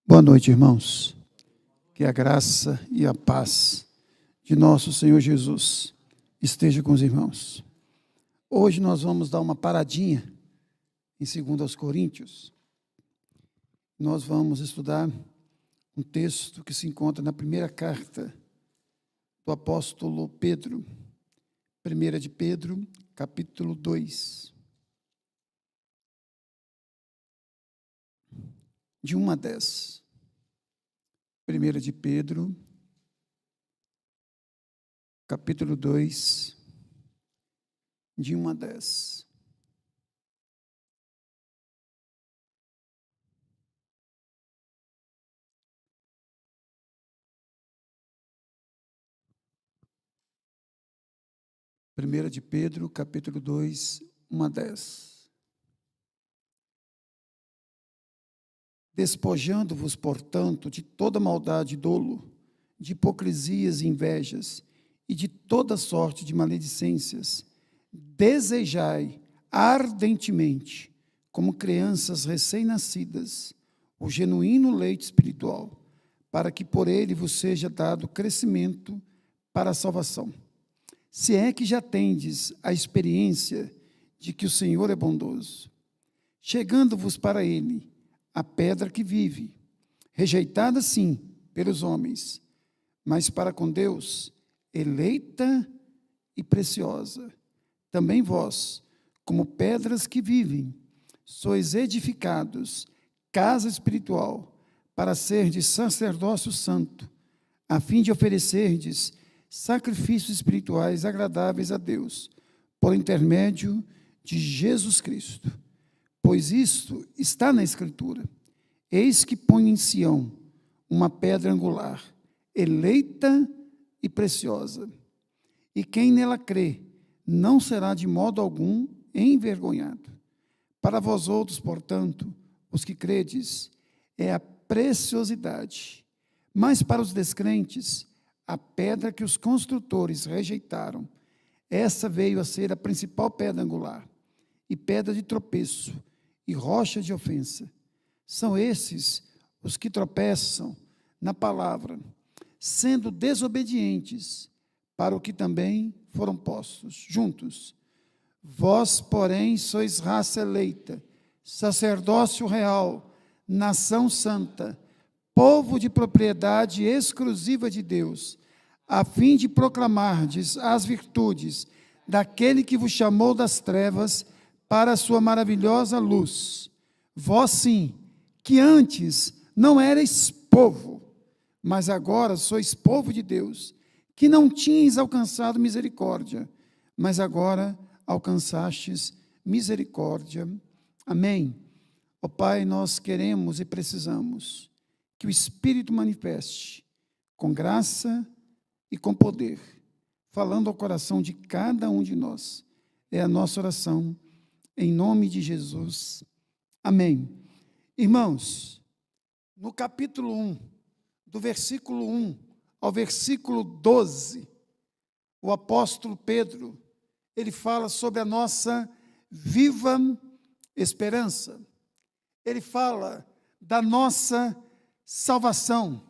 Boa noite, irmãos. Que a graça e a paz de nosso Senhor Jesus esteja com os irmãos. Hoje nós vamos dar uma paradinha em 2 Coríntios. Nós vamos estudar um texto que se encontra na primeira carta do apóstolo Pedro. 1 de Pedro, capítulo 2. De 1 a 10. 1 de Pedro, capítulo 2, de 1 a 10. Primeira de Pedro, capítulo 2, 1 a 10. Despojando-vos, portanto, de toda maldade e dolo, de hipocrisias e invejas, e de toda sorte de maledicências, desejai ardentemente, como crianças recém-nascidas, o genuíno leite espiritual, para que por ele vos seja dado crescimento para a salvação. Se é que já tendes a experiência de que o Senhor é bondoso, chegando-vos para ele, a pedra que vive, rejeitada sim pelos homens, mas para com Deus, eleita e preciosa. Também vós, como pedras que vivem, sois edificados, casa espiritual, para serdes sacerdócio santo, a fim de oferecerdes sacrifícios espirituais agradáveis a Deus, por intermédio de Jesus Cristo. Pois isto está na Escritura: eis que põe em Sião uma pedra angular, eleita e preciosa, e quem nela crê não será de modo algum envergonhado. Para vós outros, portanto, os que credes, é a preciosidade, mas para os descrentes, a pedra que os construtores rejeitaram, essa veio a ser a principal pedra angular, e pedra de tropeço, e rocha de ofensa. São esses os que tropeçam na palavra, sendo desobedientes, para o que também foram postos juntos. Vós, porém, sois raça eleita, sacerdócio real, nação santa, povo de propriedade exclusiva de Deus, a fim de proclamardes as virtudes daquele que vos chamou das trevas para a sua maravilhosa luz. Vós sim, que antes não erais povo, mas agora sois povo de Deus, que não tinhais alcançado misericórdia, mas agora alcançastes misericórdia. Amém. Ó Pai, nós queremos e precisamos que o Espírito manifeste com graça e com poder, falando ao coração de cada um de nós. É a nossa oração, em nome de Jesus. Amém. Irmãos, no capítulo 1, do versículo 1 ao versículo 12, o apóstolo Pedro, ele fala sobre a nossa viva esperança. Ele fala da nossa salvação,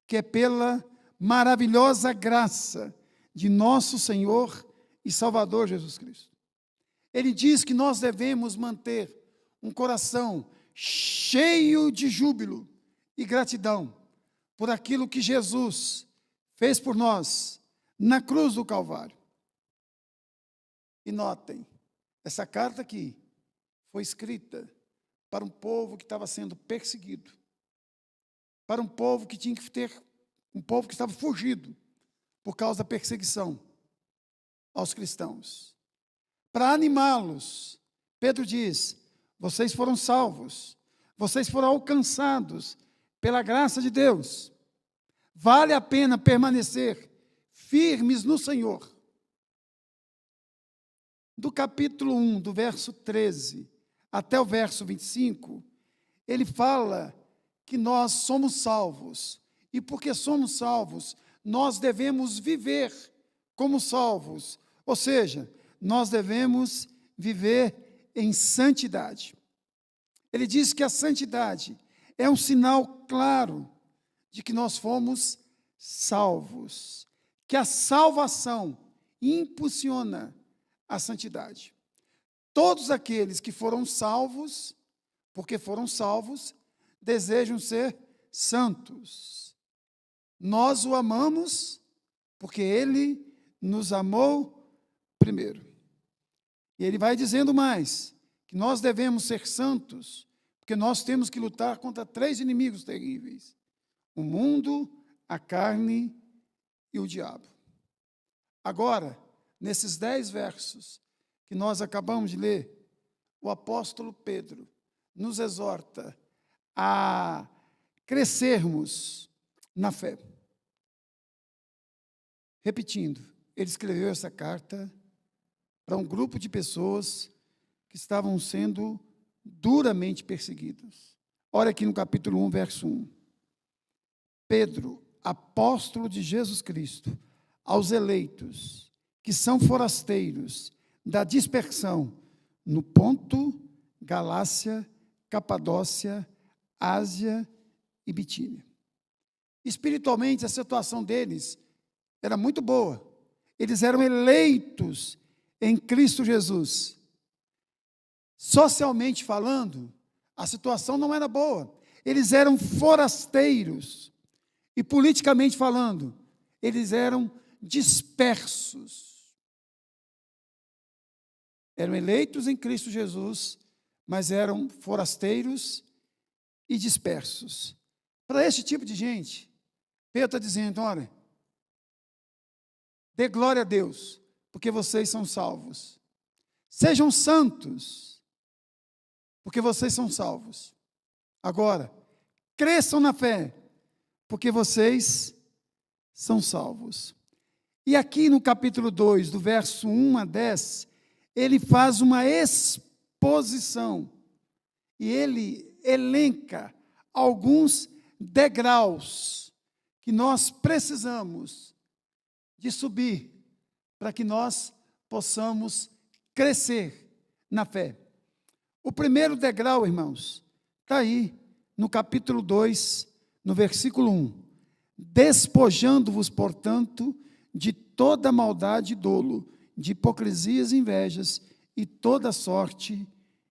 que é pela maravilhosa graça de nosso Senhor e Salvador Jesus Cristo. Ele diz que nós devemos manter um coração cheio de júbilo e gratidão por aquilo que Jesus fez por nós na cruz do Calvário. E notem, essa carta aqui foi escrita para um povo que estava sendo perseguido, para um povo que tinha que ter, um povo que estava fugido por causa da perseguição aos cristãos. Para animá-los, Pedro diz: vocês foram salvos, vocês foram alcançados pela graça de Deus. Vale a pena permanecer firmes no Senhor. Do capítulo 1, do verso 13 até o verso 25, ele fala que nós somos salvos, e porque somos salvos, nós devemos viver como salvos, ou seja, nós devemos viver em santidade. Ele diz que a santidade é um sinal claro de que nós fomos salvos, que a salvação impulsiona a santidade. Todos aqueles que foram salvos, porque foram salvos, desejam ser santos. Nós o amamos porque ele nos amou primeiro. E ele vai dizendo mais, que nós devemos ser santos, porque nós temos que lutar contra 3 inimigos terríveis: o mundo, a carne e o diabo. Agora, nesses 10 versos que nós acabamos de ler, o apóstolo Pedro nos exorta a crescermos na fé. Repetindo, ele escreveu essa carta para um grupo de pessoas que estavam sendo duramente perseguidas. Olha aqui no capítulo 1, verso 1. Pedro, apóstolo de Jesus Cristo, aos eleitos, que são forasteiros da dispersão no Ponto, Galácia, Capadócia, Ásia e Bitínia. Espiritualmente, a situação deles era muito boa. Eles eram eleitos em Cristo Jesus. Socialmente falando, a situação não era boa. Eles eram forasteiros. E politicamente falando, eles eram dispersos. Eram eleitos em Cristo Jesus, mas eram forasteiros e dispersos. Para esse tipo de gente, Pedro está dizendo: olha, dê glória a Deus, porque vocês são salvos. Sejam santos, porque vocês são salvos. Agora, cresçam na fé, porque vocês são salvos. E aqui no capítulo 2, do verso 1 a 10, ele faz uma exposição, e ele elenca alguns degraus que nós precisamos de subir para que nós possamos crescer na fé. O primeiro degrau, irmãos, está aí no capítulo 2, no versículo 1. Despojando-vos, portanto, de toda maldade e dolo, de hipocrisias e invejas e toda sorte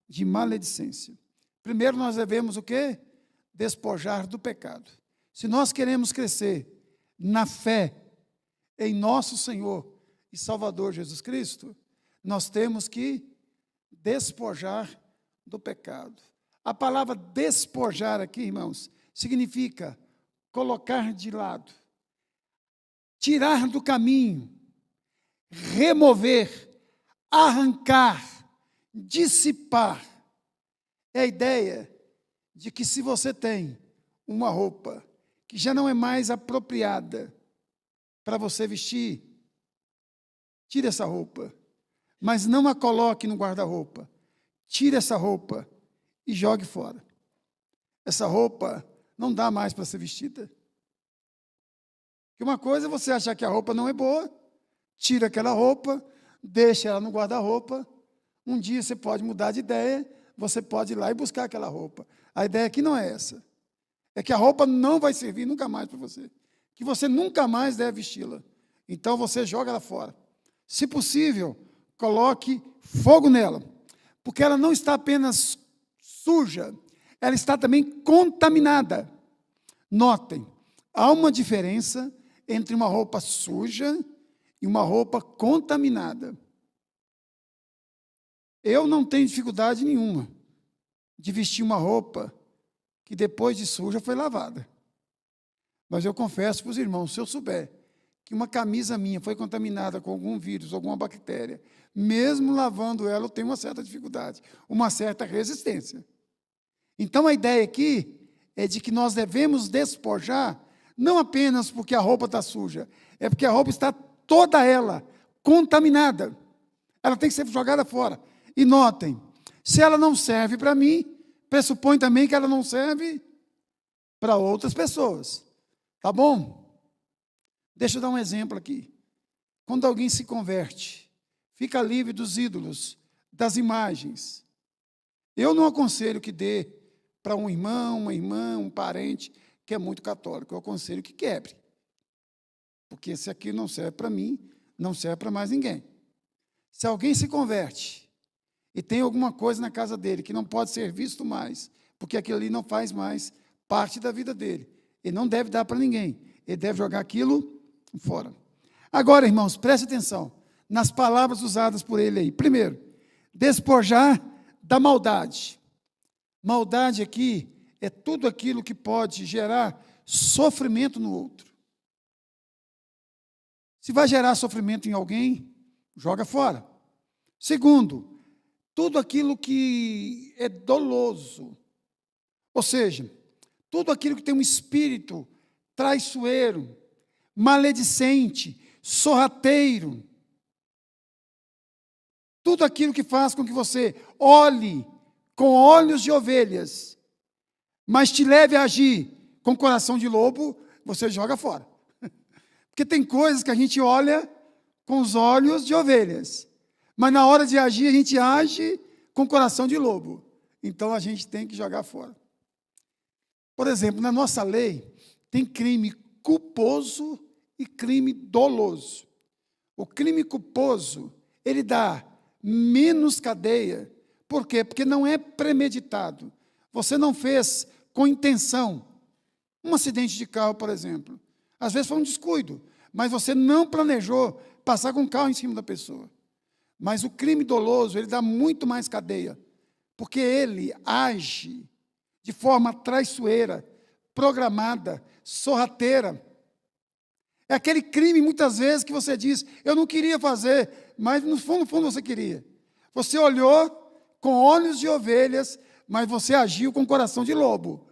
de maledicência. Primeiro nós devemos o quê? Despojar do pecado. Se nós queremos crescer na fé em nosso Senhor e Salvador Jesus Cristo, nós temos que despojar do pecado. A palavra despojar aqui, irmãos, significa colocar de lado, tirar do caminho, remover, arrancar, dissipar. É a ideia de que se você tem uma roupa que já não é mais apropriada para você vestir, tire essa roupa, mas não a coloque no guarda-roupa. Tire essa roupa e jogue fora. Essa roupa não dá mais para ser vestida. Porque uma coisa é você achar que a roupa não é boa, tira aquela roupa, deixa ela no guarda-roupa. Um dia você pode mudar de ideia, você pode ir lá e buscar aquela roupa. A ideia aqui não é essa. É que a roupa não vai servir nunca mais para você. Que você nunca mais deve vesti-la. Então você joga ela fora. Se possível, coloque fogo nela. Porque ela não está apenas suja, ela está também contaminada. Notem, há uma diferença entre uma roupa suja e uma roupa contaminada. Eu não tenho dificuldade nenhuma de vestir uma roupa que depois de suja foi lavada. Mas eu confesso para os irmãos, se eu souber que uma camisa minha foi contaminada com algum vírus, alguma bactéria, mesmo lavando ela, eu tenho uma certa dificuldade, uma certa resistência. Então, a ideia aqui é de que nós devemos despojar, não apenas porque a roupa está suja, é porque a roupa está toda ela contaminada. Ela tem que ser jogada fora. E notem, se ela não serve para mim, pressupõe também que ela não serve para outras pessoas. Tá bom? Deixa eu dar um exemplo aqui. Quando alguém se converte, fica livre dos ídolos, das imagens. Eu não aconselho que dê para um irmão, uma irmã, um parente que é muito católico, eu aconselho que quebre. Porque se aquilo não serve para mim, não serve para mais ninguém. Se alguém se converte e tem alguma coisa na casa dele que não pode ser visto mais, porque aquilo ali não faz mais parte da vida dele, ele não deve dar para ninguém, ele deve jogar aquilo fora. Agora, irmãos, preste atenção nas palavras usadas por ele aí. Primeiro, despojar da maldade. Maldade aqui é tudo aquilo que pode gerar sofrimento no outro. Se vai gerar sofrimento em alguém, joga fora. Segundo, tudo aquilo que é doloso, ou seja, tudo aquilo que tem um espírito traiçoeiro, maledicente, sorrateiro, tudo aquilo que faz com que você olhe com olhos de ovelhas, mas te leve a agir com coração de lobo, você joga fora. Porque tem coisas que a gente olha com os olhos de ovelhas, mas na hora de agir, a gente age com coração de lobo. Então, a gente tem que jogar fora. Por exemplo, na nossa lei, tem crime culposo e crime doloso. O crime culposo, ele dá menos cadeia. Por quê? Porque não é premeditado. Você não fez com intenção. Um acidente de carro, por exemplo. Às vezes foi um descuido, mas você não planejou passar com o carro em cima da pessoa. Mas o crime doloso, ele dá muito mais cadeia, porque ele age de forma traiçoeira, programada, sorrateira. É aquele crime, muitas vezes, que você diz, eu não queria fazer, mas no fundo você queria. Você olhou com olhos de ovelhas, mas você agiu com coração de lobo.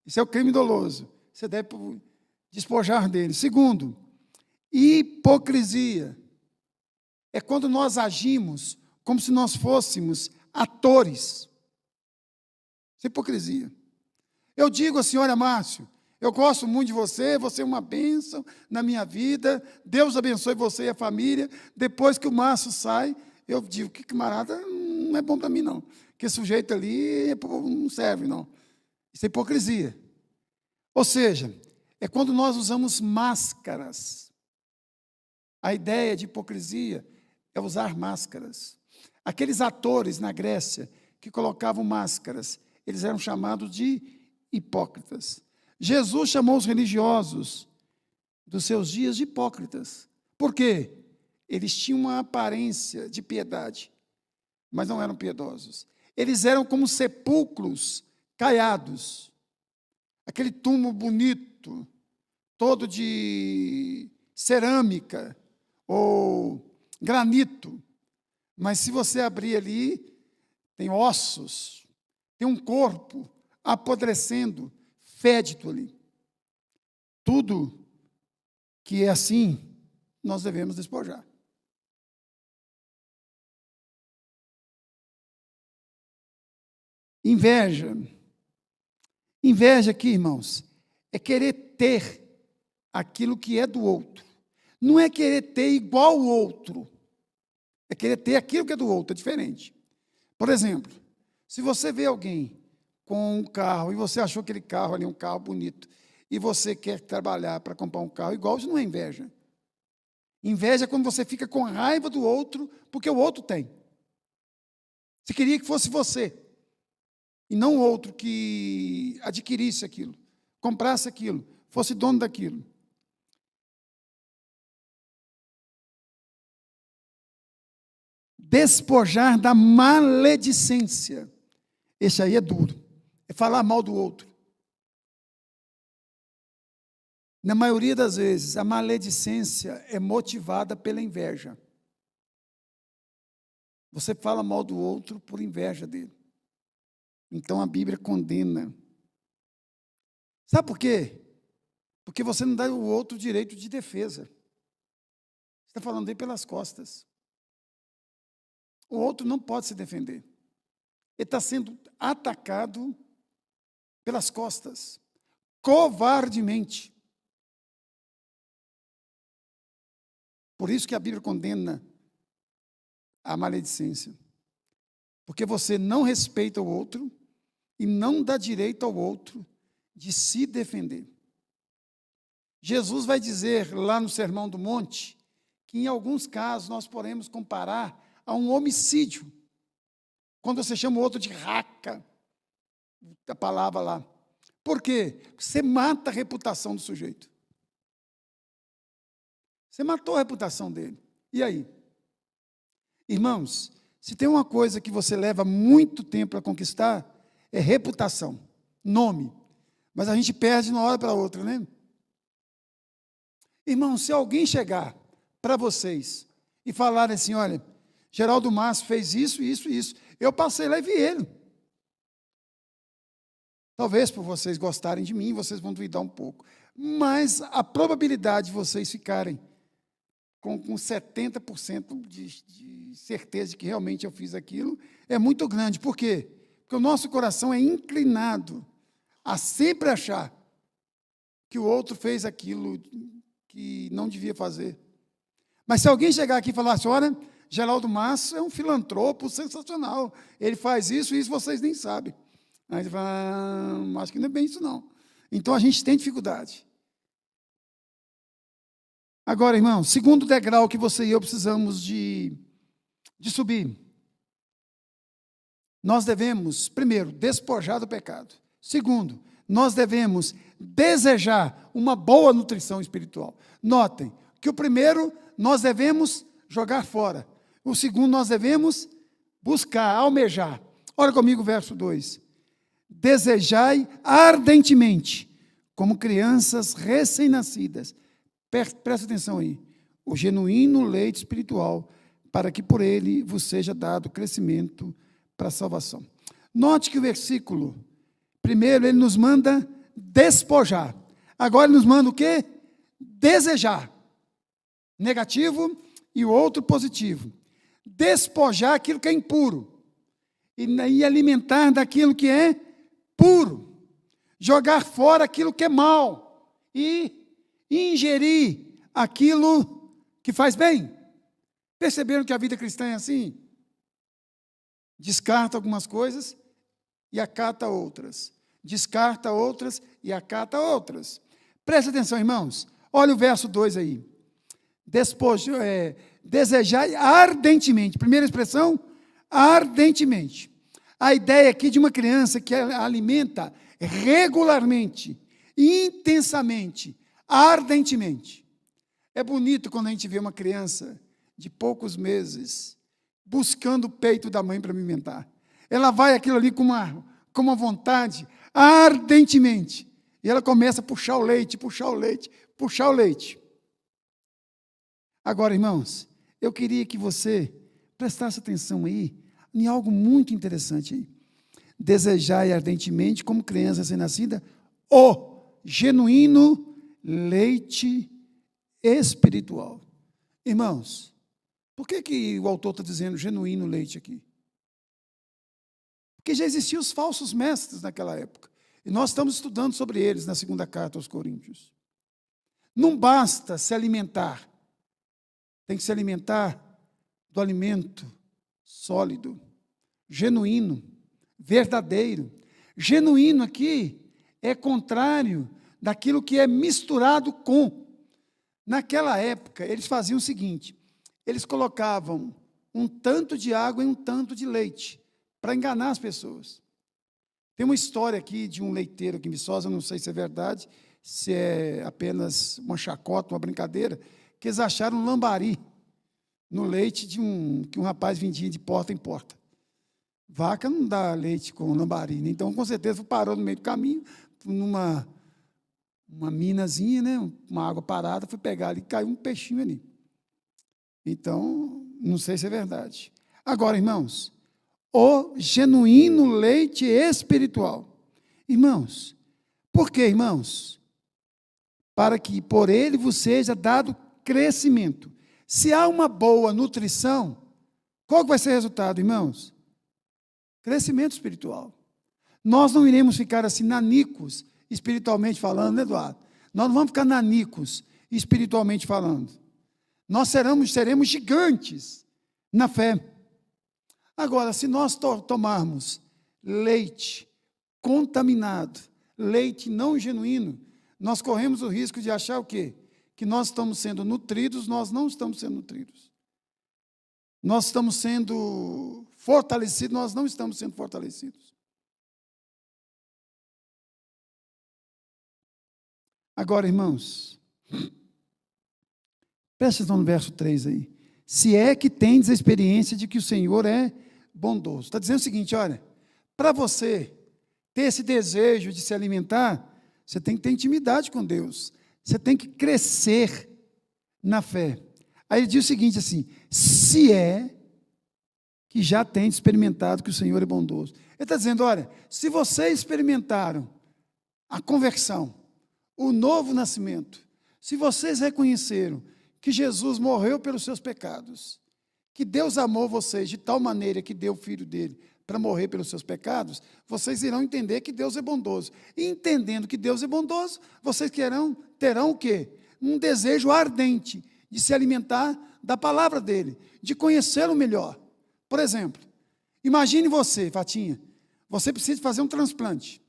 Isso é o crime doloso. Você deve despojar dele. Segundo, hipocrisia. É quando nós agimos como se nós fôssemos atores. Isso é hipocrisia. Eu digo assim, olha, Márcio, eu gosto muito de você, você é uma bênção na minha vida, Deus abençoe você e a família. Depois que o Márcio sai, eu digo, que camarada não é bom para mim, não. Que esse sujeito ali não serve, não. Isso é hipocrisia. Ou seja, é quando nós usamos máscaras. A ideia de hipocrisia é usar máscaras. Aqueles atores na Grécia que colocavam máscaras, eles eram chamados de hipócritas. Jesus chamou os religiosos dos seus dias de hipócritas. Por quê? Eles tinham uma aparência de piedade, mas não eram piedosos. Eles eram como sepulcros caiados. Aquele túmulo bonito, todo de cerâmica ou granito. Mas se você abrir ali, tem ossos, tem um corpo apodrecendo, fédito ali. Tudo que é assim, nós devemos despojar. Inveja. Inveja aqui, irmãos, é querer ter aquilo que é do outro. Não é querer ter igual o outro. É querer ter aquilo que é do outro, é diferente. Por exemplo, se você vê alguém com um carro e você achou aquele carro ali um carro bonito e você quer trabalhar para comprar um carro igual, isso não é inveja. Inveja é quando você fica com raiva do outro porque o outro tem. Você queria que fosse você e não o outro que adquirisse aquilo, comprasse aquilo, fosse dono daquilo. Despojar da maledicência. Esse aí é duro. É falar mal do outro. Na maioria das vezes, a maledicência é motivada pela inveja. Você fala mal do outro por inveja dele. Então a Bíblia condena. Sabe por quê? Porque você não dá ao outro direito de defesa. Você está falando dele pelas costas. O outro não pode se defender. Ele está sendo atacado pelas costas, covardemente. Por isso que a Bíblia condena a maledicência. Porque você não respeita o outro e não dá direito ao outro de se defender. Jesus vai dizer lá no Sermão do Monte que em alguns casos nós podemos comparar a um homicídio. Quando você chama o outro de raca, a palavra lá. Por quê? Você mata a reputação do sujeito. Você matou a reputação dele. E aí? Irmãos, se tem uma coisa que você leva muito tempo para conquistar, é reputação, nome. Mas a gente perde de uma hora para outra, né? Irmãos, se alguém chegar para vocês e falar assim, olha, Geraldo Márcio fez isso, isso e isso, eu passei lá e vi ele. Talvez por vocês gostarem de mim, vocês vão duvidar um pouco. Mas a probabilidade de vocês ficarem com 70% de certeza de que realmente eu fiz aquilo é muito grande. Por quê? Porque o nosso coração é inclinado a sempre achar que o outro fez aquilo que não devia fazer. Mas se alguém chegar aqui e falar assim, olha, Geraldo Márcio é um filantropo sensacional, ele faz isso e isso vocês nem sabem. Aí você fala, acho que não é bem isso não. Então a gente tem dificuldade. Agora, irmão, segundo degrau que você e eu precisamos de subir. Nós devemos, primeiro, despojar do pecado. Segundo, nós devemos desejar uma boa nutrição espiritual. Notem que o primeiro nós devemos jogar fora. O segundo nós devemos buscar, almejar. Olha comigo o verso 2. Desejai ardentemente, como crianças recém-nascidas. Presta atenção aí. O genuíno leite espiritual, para que por ele vos seja dado crescimento para a salvação. Note que o versículo, primeiro, ele nos manda despojar. Agora ele nos manda o quê? Desejar. Negativo e o outro positivo. Despojar aquilo que é impuro. E alimentar daquilo que é puro. Jogar fora aquilo que é mal. E ingerir aquilo que faz bem. Perceberam que a vida cristã é assim? Descarta algumas coisas e acata outras. Descarta outras e acata outras. Presta atenção, irmãos. Olha o verso 2 aí. Desejai ardentemente. Primeira expressão, ardentemente. A ideia aqui de uma criança que alimenta regularmente, intensamente, ardentemente. É bonito quando a gente vê uma criança de poucos meses buscando o peito da mãe para alimentar. Ela vai aquilo ali com uma vontade, ardentemente. E ela começa a puxar o leite, puxar o leite, puxar o leite. Agora, irmãos, eu queria que você prestasse atenção aí em algo muito interessante aí. Desejai ardentemente, como criança recém-nascida, o genuíno leite espiritual. Irmãos, por que o autor está dizendo genuíno leite aqui? Porque já existiam os falsos mestres naquela época. E nós estamos estudando sobre eles na segunda carta aos Coríntios. Não basta se alimentar. Tem que se alimentar do alimento sólido, genuíno, verdadeiro. Genuíno aqui é contrário daquilo que é misturado com. Naquela época, eles faziam o seguinte, eles colocavam um tanto de água e um tanto de leite, para enganar as pessoas. Tem uma história aqui de um leiteiro aqui em Viçosa, não sei se é verdade, se é apenas uma chacota, uma brincadeira, que eles acharam um lambari no leite que um rapaz vendia de porta em porta. Vaca não dá leite com lambari, né? Então, com certeza, parou no meio do caminho, numa minazinha, né? Uma água parada, foi pegar ali, caiu um peixinho ali. Então, não sei se é verdade. Agora, irmãos, o genuíno leite espiritual. Irmãos, por quê, irmãos? Para que por ele vos seja dado crescimento. Se há uma boa nutrição, qual vai ser o resultado, irmãos? Crescimento espiritual. Nós não iremos ficar assim nanicos, espiritualmente falando, né, Eduardo? Nós não vamos ficar nanicos, espiritualmente falando. Nós seremos gigantes na fé. Agora, se nós tomarmos leite contaminado, leite não genuíno, nós corremos o risco de achar o quê? Que nós estamos sendo nutridos, nós não estamos sendo nutridos. Nós estamos sendo fortalecidos, nós não estamos sendo fortalecidos. Agora, irmãos, presta atenção no verso 3 aí. Se é que tendes a experiência de que o Senhor é bondoso. Está dizendo o seguinte, olha, para você ter esse desejo de se alimentar, você tem que ter intimidade com Deus. Você tem que crescer na fé. Aí ele diz o seguinte assim, se é que já tem experimentado que o Senhor é bondoso. Ele está dizendo, olha, se vocês experimentaram a conversão, o novo nascimento, se vocês reconheceram que Jesus morreu pelos seus pecados, que Deus amou vocês de tal maneira que deu o Filho dele para morrer pelos seus pecados, vocês irão entender que Deus é bondoso. E entendendo que Deus é bondoso, vocês terão o quê? Um desejo ardente de se alimentar da palavra dele, de conhecê-lo melhor. Por exemplo, imagine você, Fatinha, você precisa fazer um transplante.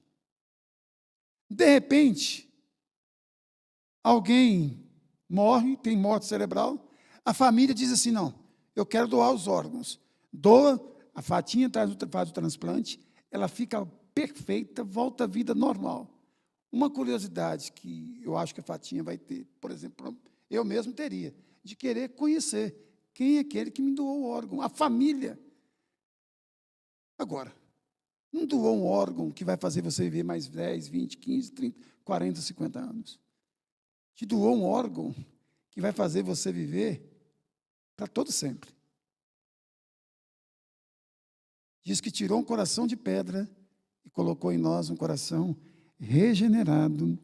De repente, alguém morre, tem morte cerebral, a família diz assim, não, eu quero doar os órgãos. Doa, a Fatinha faz o transplante, ela fica perfeita, volta à vida normal. Uma curiosidade que eu acho que a Fatinha vai ter, por exemplo, eu mesmo teria, de querer conhecer quem é aquele que me doou o órgão, a família. Agora, não doou um órgão que vai fazer você viver mais 10, 20, 15, 30, 40, 50 anos. Te doou um órgão que vai fazer você viver para todo sempre. Diz que tirou um coração de pedra e colocou em nós um coração regenerado,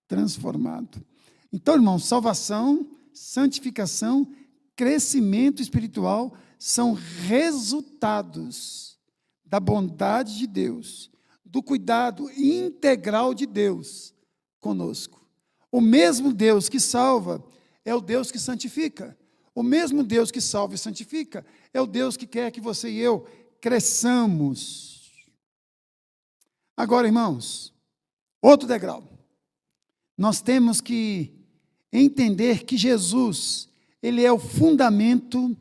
transformado. Então, irmãos, salvação, santificação, crescimento espiritual são resultados da bondade de Deus, do cuidado integral de Deus conosco. O mesmo Deus que salva é o Deus que santifica. O mesmo Deus que salva e santifica é o Deus que quer que você e eu cresçamos. Agora, irmãos, outro degrau. Nós temos que entender que Jesus, ele é o fundamento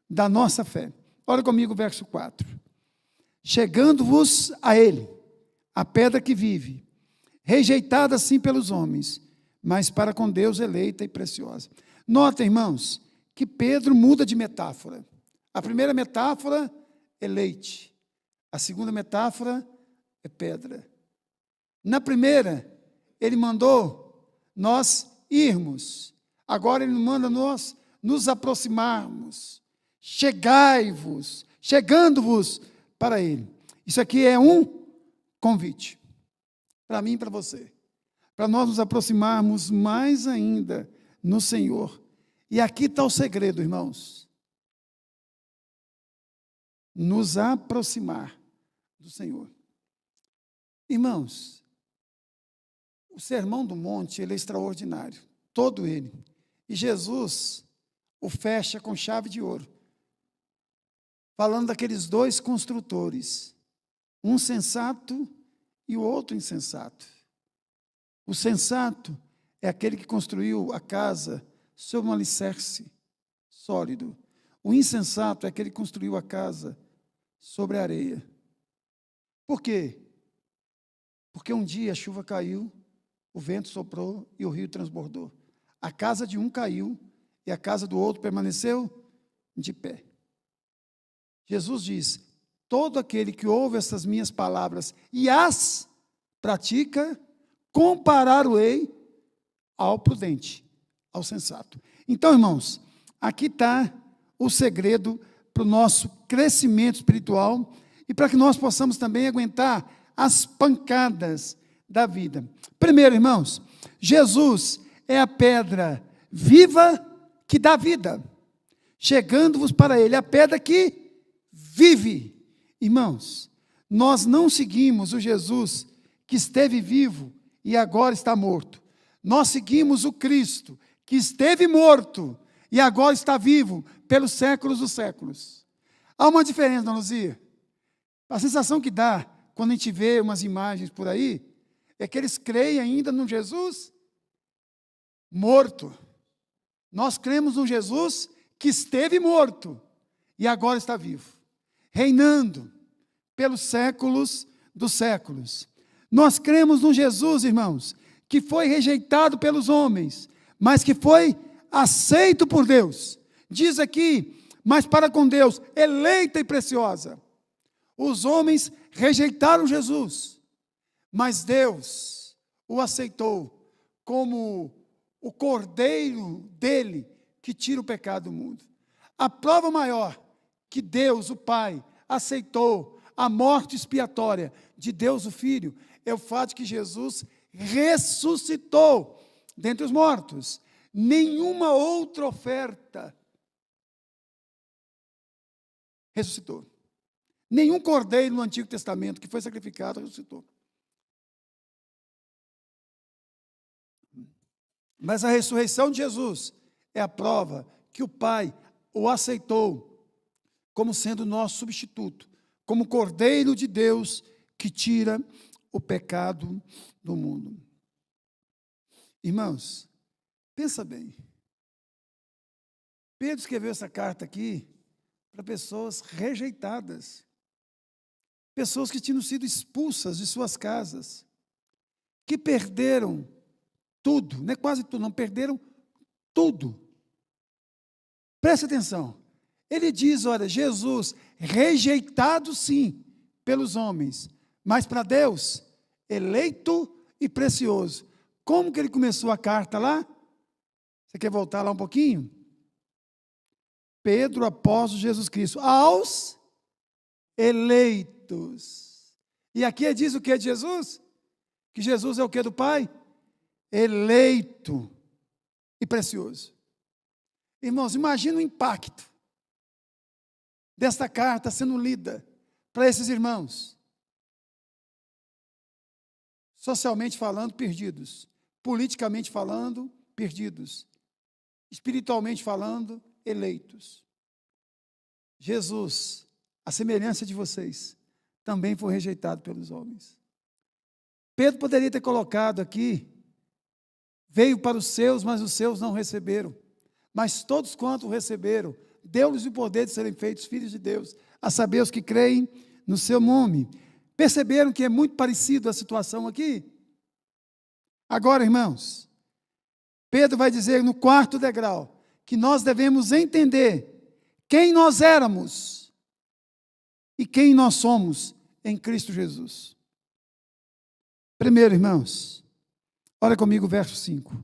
da nossa fé. Olha comigo o verso 4. Chegando-vos a ele, a pedra que vive, rejeitada assim pelos homens, mas para com Deus eleita e preciosa. Notem, irmãos, que Pedro muda de metáfora. A primeira metáfora é leite. A segunda metáfora é pedra. Na primeira, ele mandou nós irmos. Agora ele manda nós nos aproximarmos. Chegai-vos, chegando-vos para ele. Isso aqui é um convite. Para mim e para você. Para nós nos aproximarmos mais ainda no Senhor. E aqui está o segredo, irmãos. Nos aproximar do Senhor. Irmãos, o Sermão do Monte, ele é extraordinário. Todo ele. E Jesus o fecha com chave de ouro. Falando daqueles dois construtores. Um sensato e o outro insensato. O sensato é aquele que construiu a casa sobre um alicerce sólido. O insensato é aquele que construiu a casa sobre a areia. Por quê? Porque um dia a chuva caiu, o vento soprou e o rio transbordou. A casa de um caiu e a casa do outro permaneceu de pé. Jesus diz, todo aquele que ouve essas minhas palavras e as pratica, comparar-o-ei ao prudente, ao sensato. Então, irmãos, aqui está o segredo para o nosso crescimento espiritual e para que nós possamos também aguentar as pancadas da vida. Primeiro, irmãos, Jesus é a pedra viva que dá vida. Chegando-vos para ele, a pedra que vive. Irmãos, nós não seguimos o Jesus que esteve vivo e agora está morto. Nós seguimos o Cristo que esteve morto e agora está vivo pelos séculos dos séculos. Há uma diferença, dona Luzia. A sensação que dá quando a gente vê umas imagens por aí é que eles creem ainda no Jesus morto. Nós cremos no Jesus que esteve morto e agora está vivo, reinando pelos séculos dos séculos. Nós cremos no Jesus, irmãos, que foi rejeitado pelos homens, mas que foi aceito por Deus. Diz aqui, mas para com Deus, eleita e preciosa. Os homens rejeitaram Jesus, mas Deus o aceitou como o cordeiro dele que tira o pecado do mundo. A prova maior que Deus, o Pai, aceitou a morte expiatória de Deus, o Filho, é o fato de que Jesus ressuscitou dentre os mortos. Nenhuma outra oferta ressuscitou. Nenhum cordeiro no Antigo Testamento que foi sacrificado ressuscitou. Mas a ressurreição de Jesus é a prova que o Pai o aceitou como sendo nosso substituto, como Cordeiro de Deus que tira o pecado do mundo. Irmãos, pensa bem. Pedro escreveu essa carta aqui para pessoas rejeitadas, pessoas que tinham sido expulsas de suas casas, que perderam tudo, não é quase tudo, não, perderam tudo. Preste atenção. Ele diz, olha, Jesus, rejeitado sim pelos homens, mas para Deus, eleito e precioso. Como que ele começou a carta lá? Você quer voltar lá um pouquinho? Pedro, apóstolo de Jesus Cristo, aos eleitos. E aqui diz o que de Jesus? Que Jesus é o que do Pai? Eleito e precioso. Irmãos, imagina o impacto desta carta sendo lida para esses irmãos. Socialmente falando, perdidos. Politicamente falando, perdidos. Espiritualmente falando, eleitos. Jesus, a semelhança de vocês, também foi rejeitado pelos homens. Pedro poderia ter colocado aqui, veio para os seus, mas os seus não receberam. Mas todos quanto o receberam, deu-lhes o poder de serem feitos filhos de Deus, a saber, os que creem no seu nome. Perceberam que é muito parecido a situação aqui? Agora, irmãos, Pedro vai dizer no quarto degrau, que nós devemos entender quem nós éramos e quem nós somos em Cristo Jesus. Primeiro, irmãos, olha comigo o verso 5.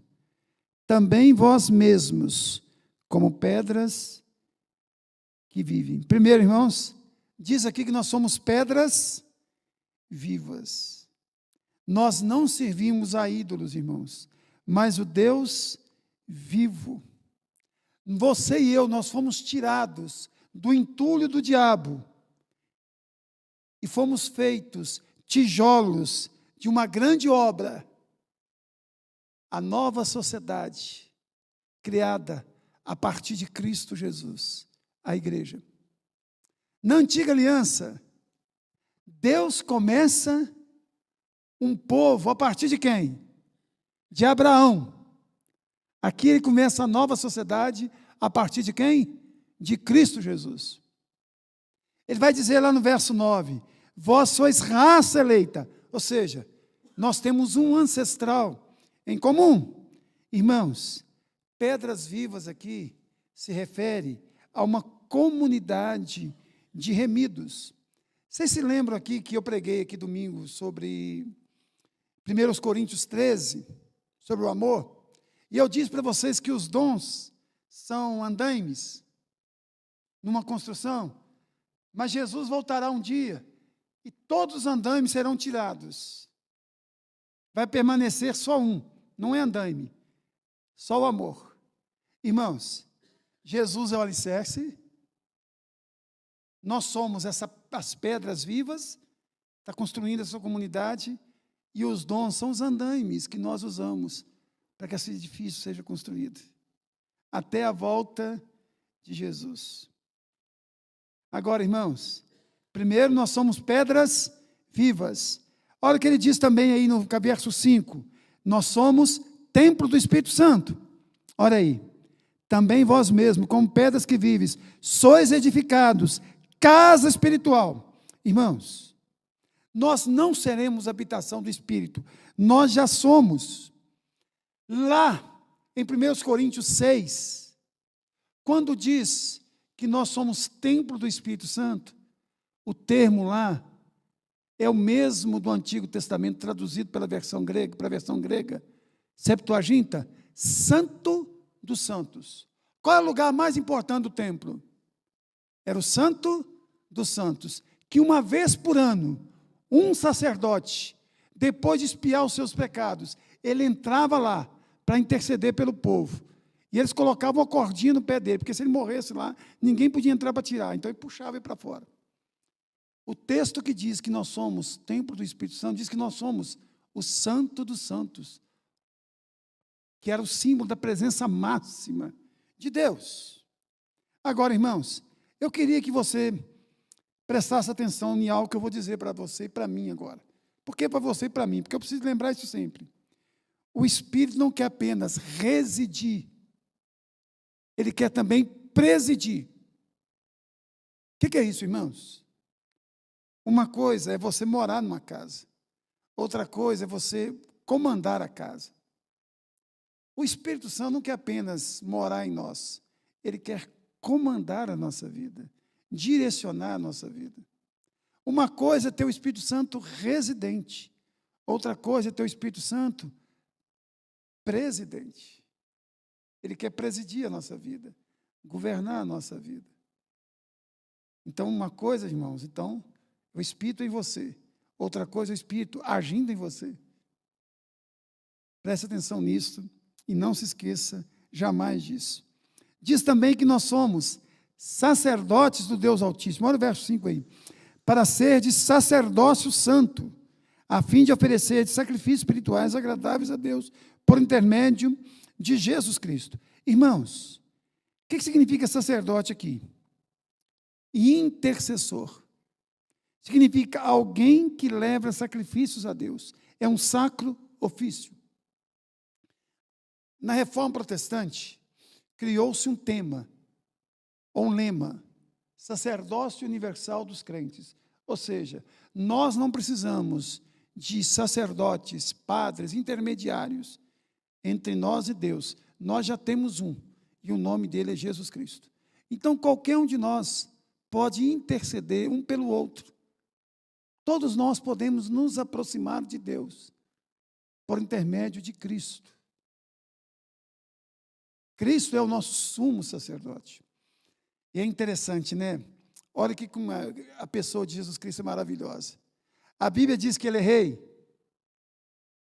Também vós mesmos, como pedras que vivem. Primeiro, irmãos, diz aqui que nós somos pedras vivas. Nós não servimos a ídolos, irmãos, mas o Deus vivo. Você e eu, nós fomos tirados do entulho do diabo e fomos feitos tijolos de uma grande obra, a nova sociedade criada a partir de Cristo Jesus, a igreja. Na antiga aliança, Deus começa um povo a partir de quem? De Abraão. Aqui ele começa a nova sociedade a partir de quem? De Cristo Jesus. Ele vai dizer lá no verso 9, vós sois raça eleita, ou seja, nós temos um ancestral em comum. Irmãos, pedras vivas aqui se refere a uma comunidade de remidos. Vocês se lembram aqui que eu preguei aqui domingo sobre 1 Coríntios 13, sobre o amor? E eu disse para vocês que os dons são andaimes numa construção, mas Jesus voltará um dia e todos os andaimes serão tirados. Vai permanecer só um, não é andaime, só o amor. Irmãos, Jesus é o alicerce, nós somos as pedras vivas, está construindo essa comunidade, e os dons são os andaimes que nós usamos para que esse edifício seja construído, até a volta de Jesus. Agora, irmãos, primeiro nós somos pedras vivas. Olha o que ele diz também aí no verso 5. Nós somos templo do Espírito Santo. Olha aí. Também vós mesmos, como pedras que vives, sois edificados, casa espiritual. Irmãos, nós não seremos habitação do Espírito, nós já somos. Lá, em 1 Coríntios 6, quando diz que nós somos templo do Espírito Santo, o termo lá é o mesmo do Antigo Testamento, traduzido para a versão grega, Septuaginta, Santo dos Santos. Qual é o lugar mais importante do templo? Era o Santo dos Santos, que uma vez por ano, um sacerdote, depois de expiar os seus pecados, ele entrava lá para interceder pelo povo. E eles colocavam uma cordinha no pé dele, porque se ele morresse lá, ninguém podia entrar para tirar. Então ele puxava ele para fora. O texto que diz que nós somos templo do Espírito Santo, diz que nós somos o Santo dos Santos, que era o símbolo da presença máxima de Deus. Agora, irmãos, eu queria que você prestasse atenção em algo que eu vou dizer para você e para mim agora. Por que para você e para mim? Porque eu preciso lembrar isso sempre. O Espírito não quer apenas residir, ele quer também presidir. O que é isso, irmãos? Uma coisa é você morar numa casa, outra coisa é você comandar a casa. O Espírito Santo não quer apenas morar em nós, ele quer comandar a nossa vida, direcionar a nossa vida. Uma coisa é ter o Espírito Santo residente, outra coisa é ter o Espírito Santo presidente. Ele quer presidir a nossa vida, governar a nossa vida. Então, uma coisa, irmãos, o Espírito em você, outra coisa é o Espírito agindo em você. Preste atenção nisso e não se esqueça jamais disso. Diz também que nós somos sacerdotes do Deus Altíssimo. Olha o verso 5 aí. Para ser de sacerdócio santo, a fim de oferecer sacrifícios espirituais agradáveis a Deus, por intermédio de Jesus Cristo. Irmãos, o que significa sacerdote aqui? Intercessor. Significa alguém que leva sacrifícios a Deus. É um sacro ofício. Na Reforma Protestante, criou-se um tema, ou um lema, sacerdócio universal dos crentes. Ou seja, nós não precisamos de sacerdotes, padres, intermediários entre nós e Deus. Nós já temos um, e o nome dele é Jesus Cristo. Então, qualquer um de nós pode interceder um pelo outro. Todos nós podemos nos aproximar de Deus por intermédio de Cristo. Cristo é o nosso sumo sacerdote. E é interessante, né? Olha que como a pessoa de Jesus Cristo é maravilhosa. A Bíblia diz que ele é rei,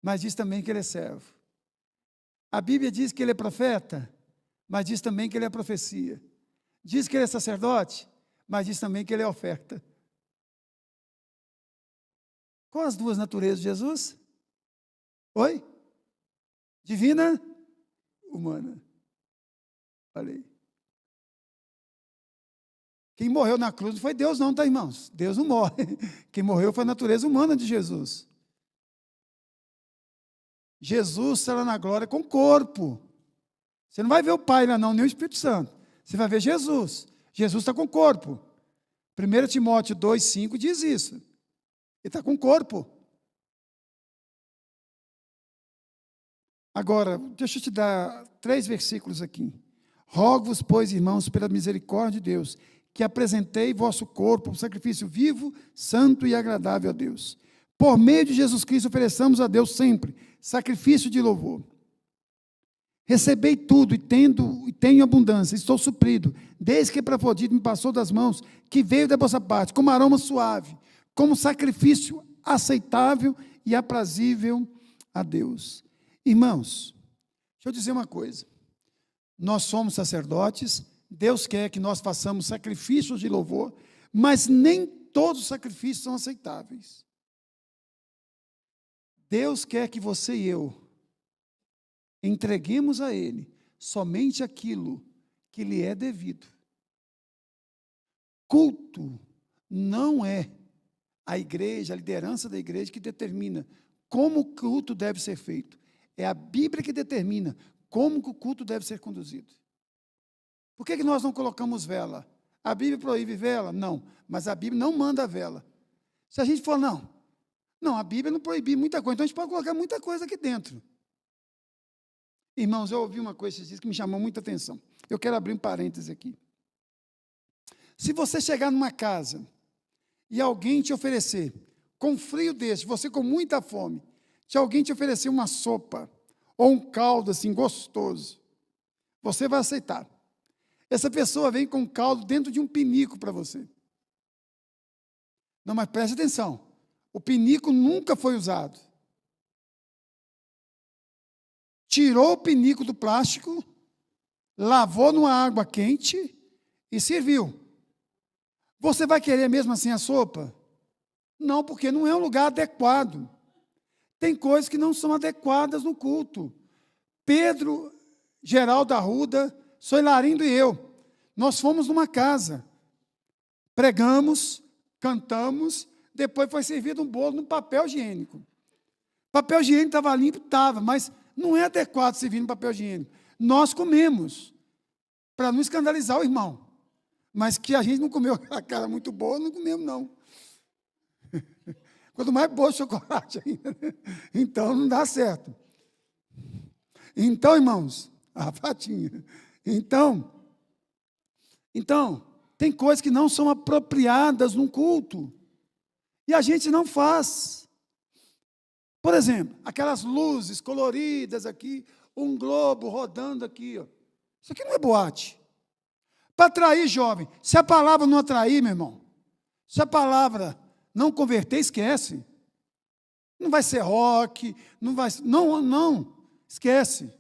mas diz também que ele é servo. A Bíblia diz que ele é profeta, mas diz também que ele é profecia. Diz que ele é sacerdote, mas diz também que ele é oferta. Qual as duas naturezas de Jesus? Oi? Divina, humana. Falei. Quem morreu na cruz não foi Deus não, tá, irmãos? Deus não morre. Quem morreu foi a natureza humana de Jesus. Jesus estará na glória com o corpo. Você não vai ver o Pai lá não, nem o Espírito Santo. Você vai ver Jesus. Jesus está com o corpo. 1 Timóteo 2,5 diz isso. Ele está com o corpo. Agora, deixa eu te dar 3 versículos aqui. Rogo-vos, pois, irmãos, pela misericórdia de Deus, que apresentei vosso corpo um sacrifício vivo, santo e agradável a Deus. Por meio de Jesus Cristo, ofereçamos a Deus sempre sacrifício de louvor. Recebei tudo e tenho abundância, estou suprido, desde que Epafrodito me passou das mãos, que veio da vossa parte, como aroma suave, como sacrifício aceitável e aprazível a Deus. Irmãos, deixa eu dizer uma coisa. Nós somos sacerdotes, Deus quer que nós façamos sacrifícios de louvor, mas nem todos os sacrifícios são aceitáveis. Deus quer que você e eu entreguemos a Ele somente aquilo que lhe é devido. Culto não é a igreja, a liderança da igreja que determina como o culto deve ser feito. É a Bíblia que determina como que o culto deve ser conduzido. Por que nós não colocamos vela? A Bíblia proíbe vela? Não, mas a Bíblia não manda vela. Se a gente for, não, a Bíblia não proíbe muita coisa, então a gente pode colocar muita coisa aqui dentro. Irmãos, eu ouvi uma coisa esses dias que me chamou muita atenção. Eu quero abrir um parêntese aqui. Se você chegar numa casa e alguém te oferecer, com frio desse, você com muita fome, se alguém te oferecer uma sopa ou um caldo assim gostoso, você vai aceitar. Essa pessoa vem com caldo dentro de um pinico para você. Não, mas preste atenção, o pinico nunca foi usado. Tirou o pinico do plástico, lavou numa água quente e serviu. Você vai querer mesmo assim a sopa? Não, porque não é um lugar adequado. Tem coisas que não são adequadas no culto. Pedro, Geraldo Arruda, Soilarindo e eu, nós fomos numa casa, pregamos, cantamos, depois foi servido um bolo no papel higiênico. Papel higiênico estava limpo? Estava, mas não é adequado servir no papel higiênico. Nós comemos, para não escandalizar o irmão. Mas que a gente não comeu aquela cara muito boa, não comemos, não. Quanto mais bolo de chocolate ainda. Então, não dá certo. Então, irmãos, a patinha. Então, tem coisas que não são apropriadas num culto. E a gente não faz. Por exemplo, aquelas luzes coloridas aqui, um globo rodando aqui. Ó. Isso aqui não é boate. Para atrair jovem. Se a palavra não atrair, meu irmão, se a palavra não converter, esquece. Não vai ser rock, não vai. Não, esquece.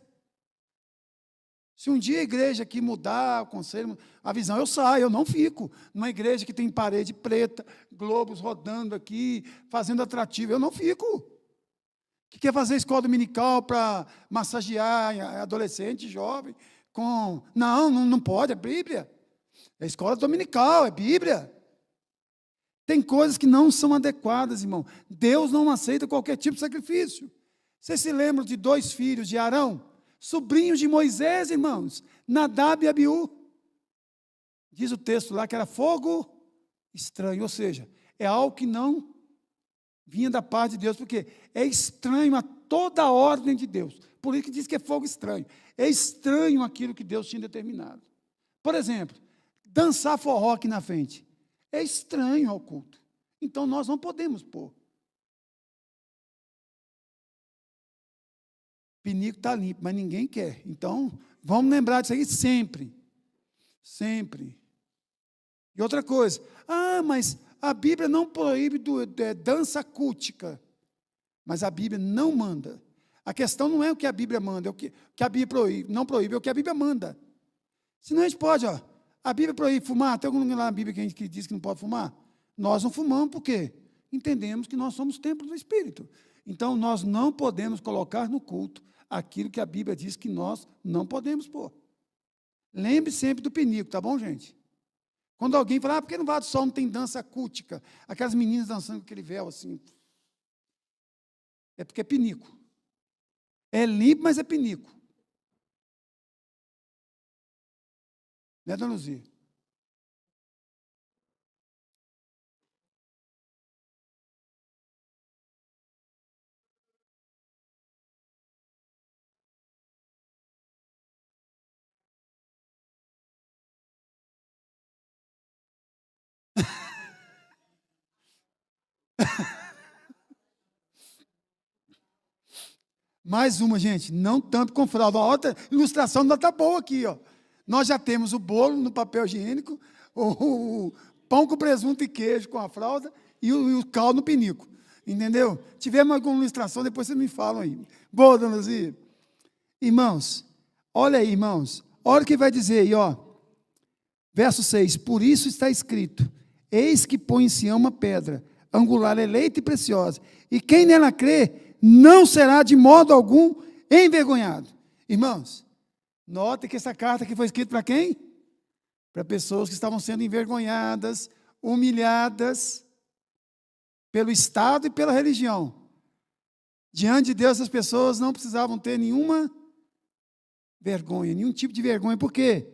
Se um dia a igreja aqui mudar, o conselho, a visão, eu saio, eu não fico. Numa igreja que tem parede preta, globos rodando aqui, fazendo atrativo, eu não fico. Que quer fazer escola dominical para massagear adolescente, jovem, com... Não pode, é Bíblia. É escola dominical, é Bíblia. Tem coisas que não são adequadas, irmão. Deus não aceita qualquer tipo de sacrifício. Vocês se lembram de 2 filhos de Arão? Sobrinhos de Moisés, irmãos, Nadab e Abiú. Diz o texto lá que era fogo estranho, ou seja, é algo que não vinha da parte de Deus, porque é estranho a toda a ordem de Deus. Por isso que diz que é fogo estranho. É estranho aquilo que Deus tinha determinado. Por exemplo, dançar forró aqui na frente. É estranho ao culto. Então, nós não podemos pôr. Pinico está limpo, mas ninguém quer. Então, vamos lembrar disso aí sempre. Sempre. E outra coisa. Mas a Bíblia não proíbe dança cultica. Mas a Bíblia não manda. A questão não é o que a Bíblia manda, é o que a Bíblia proíbe. Não proíbe, é o que a Bíblia manda. Senão a gente pode, a Bíblia proíbe fumar. Tem algum lugar lá na Bíblia que diz que não pode fumar? Nós não fumamos, por quê? Entendemos que nós somos templo do Espírito. Então, nós não podemos colocar no culto aquilo que a Bíblia diz que nós não podemos pôr. Lembre sempre do pinico, tá bom, gente? Quando alguém fala, por que no Vale do Sol não tem dança cultica? Aquelas meninas dançando com aquele véu assim. É porque é pinico. É limpo, mas é pinico. Né, dona Luzia? Mais uma, gente, não tampe com fralda. A outra ilustração não está boa aqui, ó. Nós já temos o bolo no papel higiênico, o pão com presunto e queijo com a fralda e o caldo no pinico. Entendeu? Tivemos alguma ilustração, depois vocês me falam aí. Boa, dona Luzia. Irmãos, olha aí, irmãos. Olha o que vai dizer aí, ó. Verso 6. Por isso está escrito: eis que põe em Sião uma pedra, angular, eleita e preciosa, e quem nela crê, não será de modo algum envergonhado. Irmãos, notem que essa carta aqui foi escrita para quem? Para pessoas que estavam sendo envergonhadas, humilhadas. pelo Estado e pela religião. Diante de Deus, as pessoas não precisavam ter nenhuma vergonha, nenhum tipo de vergonha. Por quê?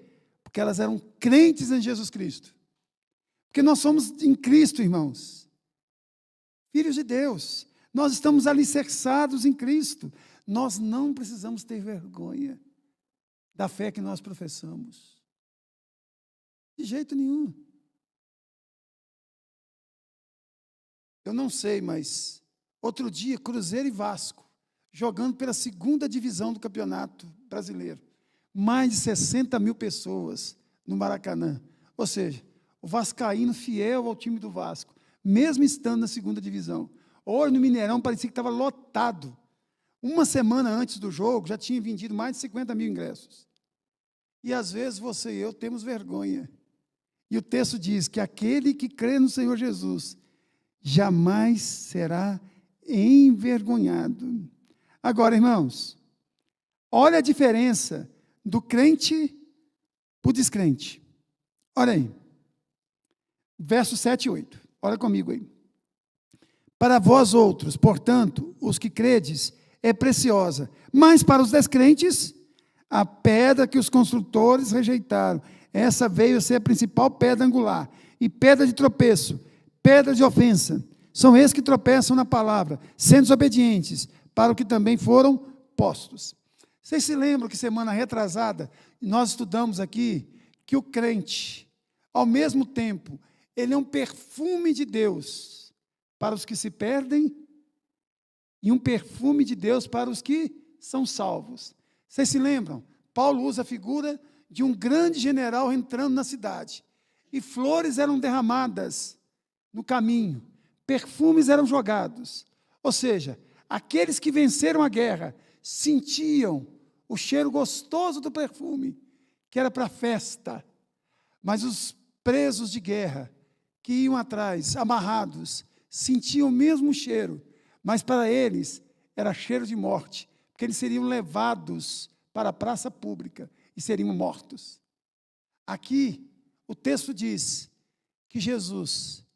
Porque elas eram crentes em Jesus Cristo. Porque nós somos em Cristo, irmãos, filhos de Deus. Nós estamos alicerçados em Cristo. Nós não precisamos ter vergonha da fé que nós professamos. De jeito nenhum. Eu não sei, mas outro dia, Cruzeiro e Vasco, jogando pela 2ª divisão do Campeonato Brasileiro. Mais de 60 mil pessoas no Maracanã. Ou seja, o vascaíno fiel ao time do Vasco, mesmo estando na 2ª divisão. Hoje, no Mineirão, parecia que estava lotado. Uma semana antes do jogo, já tinha vendido mais de 50 mil ingressos. E, às vezes, você e eu temos vergonha. E o texto diz que aquele que crê no Senhor Jesus jamais será envergonhado. Agora, irmãos, olha a diferença do crente para o descrente. Olha aí, versos 7 e 8. Olha comigo aí. Para vós outros, portanto, os que credes, é preciosa, mas para os descrentes, a pedra que os construtores rejeitaram, essa veio a ser a principal pedra angular, e pedra de tropeço, pedra de ofensa, são esses que tropeçam na palavra, sendo desobedientes, para o que também foram postos. Vocês se lembram que semana retrasada, nós estudamos aqui, que o crente, ao mesmo tempo, ele é um perfume de Deus para os que se perdem, e um perfume de Deus para os que são salvos. Vocês se lembram? Paulo usa a figura de um grande general entrando na cidade, e flores eram derramadas no caminho, perfumes eram jogados. Ou seja, aqueles que venceram a guerra sentiam o cheiro gostoso do perfume, que era para a festa, mas os presos de guerra, que iam atrás, amarrados, sentiam o mesmo cheiro, mas para eles era cheiro de morte, porque eles seriam levados para a praça pública e seriam mortos. Aqui, o texto diz que Jesus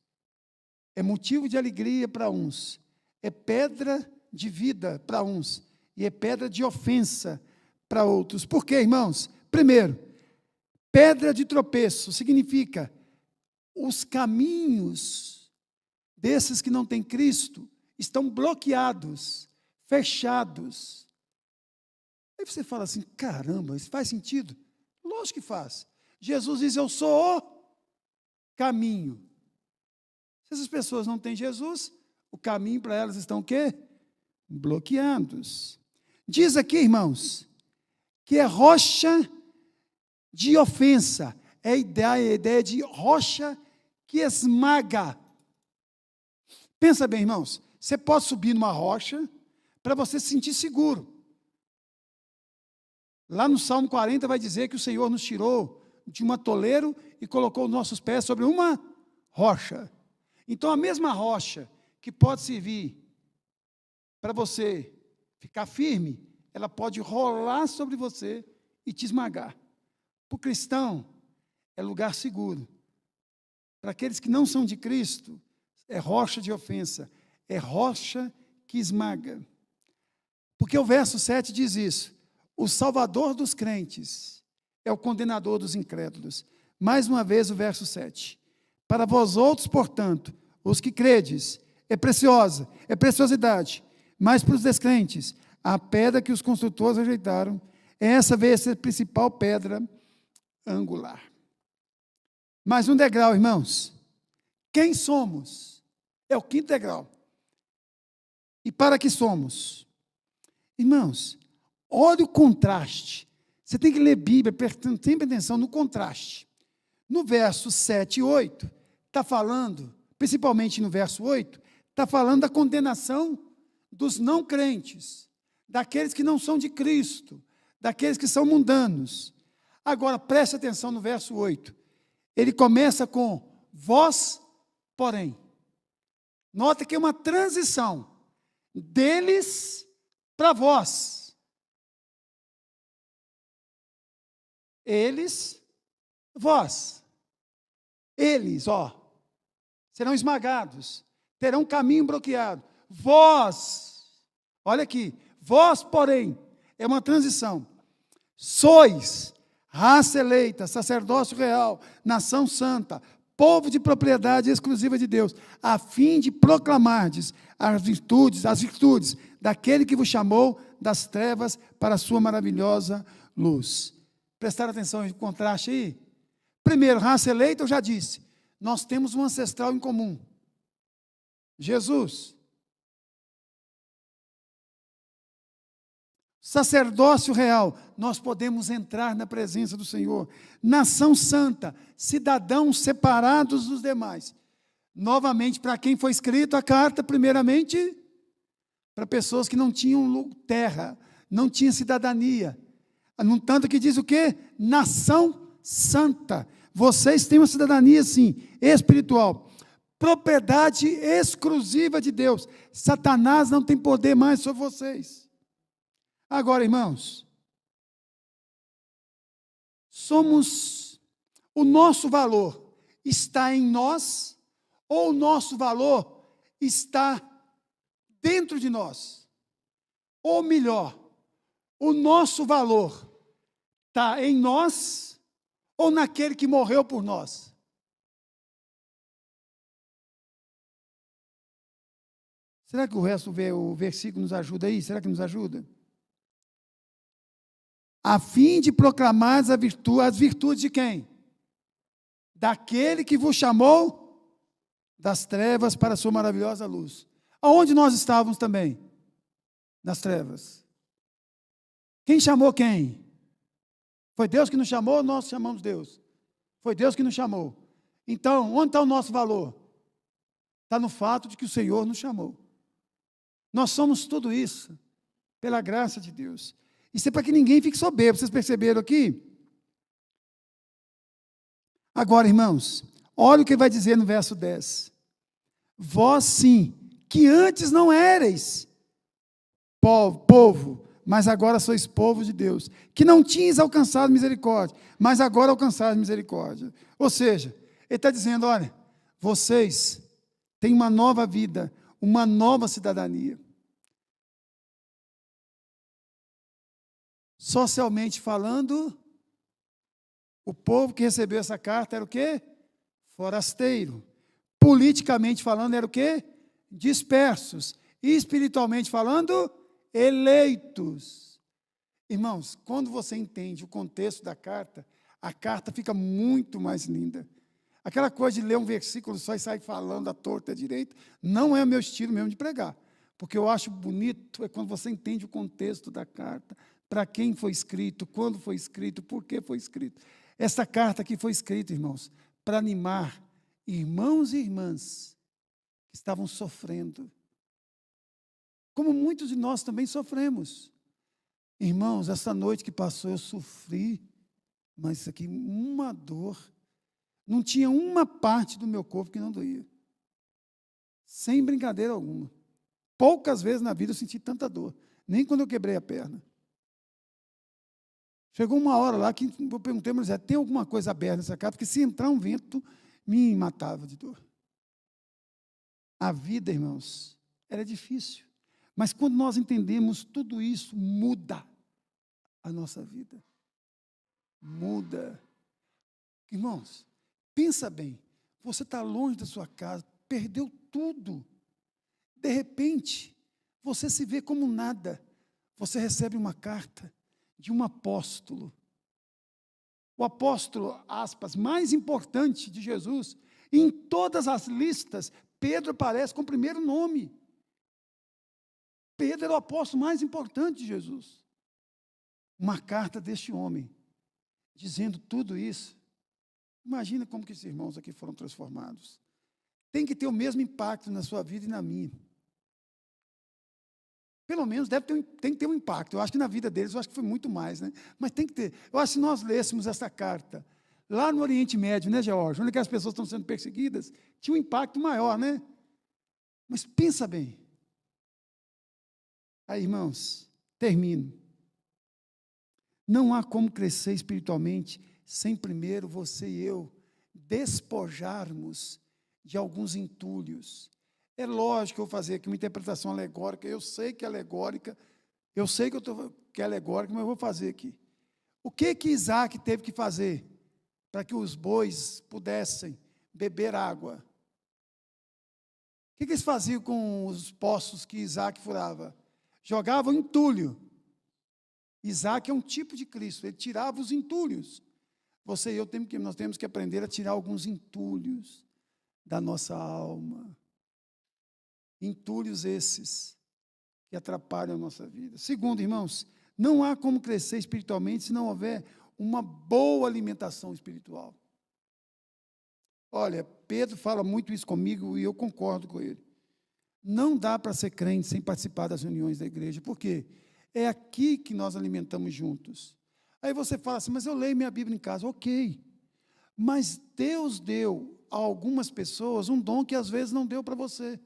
é motivo de alegria para uns, é pedra de vida para uns, e é pedra de ofensa para outros. Por quê, irmãos? Primeiro, pedra de tropeço significa os caminhos desses que não têm Cristo estão bloqueados, fechados. Aí você fala assim, caramba, isso faz sentido? Lógico que faz. Jesus diz, eu sou o caminho. Se essas pessoas não têm Jesus, o caminho para elas estão o quê? Bloqueados. Diz aqui, irmãos, que é rocha de ofensa. É a ideia de rocha que esmaga. Pensa bem, irmãos, você pode subir numa rocha para você se sentir seguro. Lá no Salmo 40 vai dizer que o Senhor nos tirou de um atoleiro e colocou os nossos pés sobre uma rocha. Então, a mesma rocha que pode servir para você ficar firme, ela pode rolar sobre você e te esmagar. Para o cristão, é lugar seguro. Para aqueles que não são de Cristo, é rocha de ofensa, é rocha que esmaga. Porque o verso 7 diz isso, o salvador dos crentes é o condenador dos incrédulos. Mais uma vez o verso 7. Para vós outros, portanto, os que credes, é preciosa, é preciosidade, mas para os descrentes, a pedra que os construtores rejeitaram, essa veio a ser a principal pedra angular. Mais um degrau, irmãos. Quem somos? É o 5º degrau. E para que somos? Irmãos, olha o contraste. Você tem que ler Bíblia, prestando sempre atenção no contraste. No verso 7 e 8, está falando, principalmente no verso 8, está falando da condenação dos não crentes, daqueles que não são de Cristo, daqueles que são mundanos. Agora, preste atenção no verso 8. Ele começa com vós, porém. Nota que é uma transição deles para vós. Eles, vós. Eles, serão esmagados. terão caminho bloqueado. Vós, olha aqui, vós, porém, é uma transição, sois raça eleita, sacerdócio real, nação santa, povo de propriedade exclusiva de Deus, a fim de proclamardes as virtudes daquele que vos chamou das trevas para a sua maravilhosa luz. Prestaram atenção no contraste aí? Primeiro, raça eleita, eu já disse, nós temos um ancestral em comum, Jesus. Sacerdócio real, nós podemos entrar na presença do Senhor. Nação santa, cidadãos separados dos demais. Novamente, para quem foi escrita a carta, primeiramente, para pessoas que não tinham terra, não tinham cidadania. No tanto que diz o quê? Nação santa. Vocês têm uma cidadania, sim, espiritual. Propriedade exclusiva de Deus. Satanás não tem poder mais sobre vocês. Agora, irmãos, o nosso valor está em nós, ou o nosso valor está dentro de nós? Ou melhor, o nosso valor está em nós, ou naquele que morreu por nós? Será que o versículo nos ajuda aí? Será que nos ajuda? A fim de proclamar as virtudes de quem? Daquele que vos chamou das trevas para a sua maravilhosa luz. Aonde nós estávamos também? Nas trevas. Quem chamou quem? Foi Deus que nos chamou ou nós chamamos Deus? Foi Deus que nos chamou. Então, onde está o nosso valor? Está no fato de que o Senhor nos chamou. Nós somos tudo isso, pela graça de Deus. Isso é para que ninguém fique soberbo. Vocês perceberam aqui? Agora, irmãos, olha o que vai dizer no verso 10. Vós sim, que antes não éreis povo, mas agora sois povo de Deus, que não tinhas alcançado misericórdia, mas agora alcançaram misericórdia. Ou seja, ele está dizendo, olha, vocês têm uma nova vida, uma nova cidadania. Socialmente falando, o povo que recebeu essa carta era o quê? Forasteiro. Politicamente falando, era o quê? Dispersos. E espiritualmente falando, eleitos. Irmãos, quando você entende o contexto da carta, a carta fica muito mais linda. Aquela coisa de ler um versículo só e sair falando à torta e à direita, não é o meu estilo mesmo de pregar. Porque eu acho bonito é quando você entende o contexto da carta, para quem foi escrito, quando foi escrito, por que foi escrito. Essa carta aqui foi escrita, irmãos, para animar irmãos e irmãs que estavam sofrendo. Como muitos de nós também sofremos. Irmãos, essa noite que passou eu sofri, mas isso aqui, uma dor. Não tinha uma parte do meu corpo que não doía. Sem brincadeira alguma. Poucas vezes na vida eu senti tanta dor. Nem quando eu quebrei a perna. Chegou uma hora lá que eu perguntei, mas tem alguma coisa aberta nessa casa? Porque se entrar um vento, me matava de dor. A vida, irmãos, era difícil. Mas quando nós entendemos tudo isso, muda a nossa vida. Muda. Irmãos, pensa bem, você está longe da sua casa, perdeu tudo. De repente, você se vê como nada. Você recebe uma carta de um apóstolo. O apóstolo, aspas, mais importante de Jesus. Em todas as listas, Pedro aparece com o primeiro nome. Pedro era o apóstolo mais importante de Jesus. Uma carta deste homem, dizendo tudo isso. Imagina como que esses irmãos aqui foram transformados. Tem que ter o mesmo impacto na sua vida e na minha. Pelo menos tem que ter um impacto. Eu acho que na vida deles, eu acho que foi muito mais, né? Mas tem que ter. Eu acho que se nós lêssemos essa carta, lá no Oriente Médio, né, Geórgia, onde as pessoas estão sendo perseguidas, tinha um impacto maior, né? Mas pensa bem. Aí, irmãos, termino. Não há como crescer espiritualmente sem primeiro você e eu despojarmos de alguns entulhos. É lógico que eu vou fazer aqui uma interpretação alegórica, eu sei que é alegórica, eu sei que é alegórica, mas eu vou fazer aqui. O que Isaac teve que fazer para que os bois pudessem beber água? O que eles faziam com os poços que Isaac furava? Jogavam entulho. Isaac é um tipo de Cristo, ele tirava os entulhos. Você e eu nós temos que aprender a tirar alguns entulhos da nossa alma. Entulhos esses que atrapalham a nossa vida. Segundo, irmãos, não há como crescer espiritualmente se não houver uma boa alimentação espiritual. Olha, Pedro fala muito isso comigo e eu concordo com ele. Não dá para ser crente sem participar das reuniões da igreja. Por quê? É aqui que nós alimentamos juntos. Aí você fala assim, mas eu leio minha Bíblia em casa. Ok, mas Deus deu a algumas pessoas um dom que às vezes não deu para você.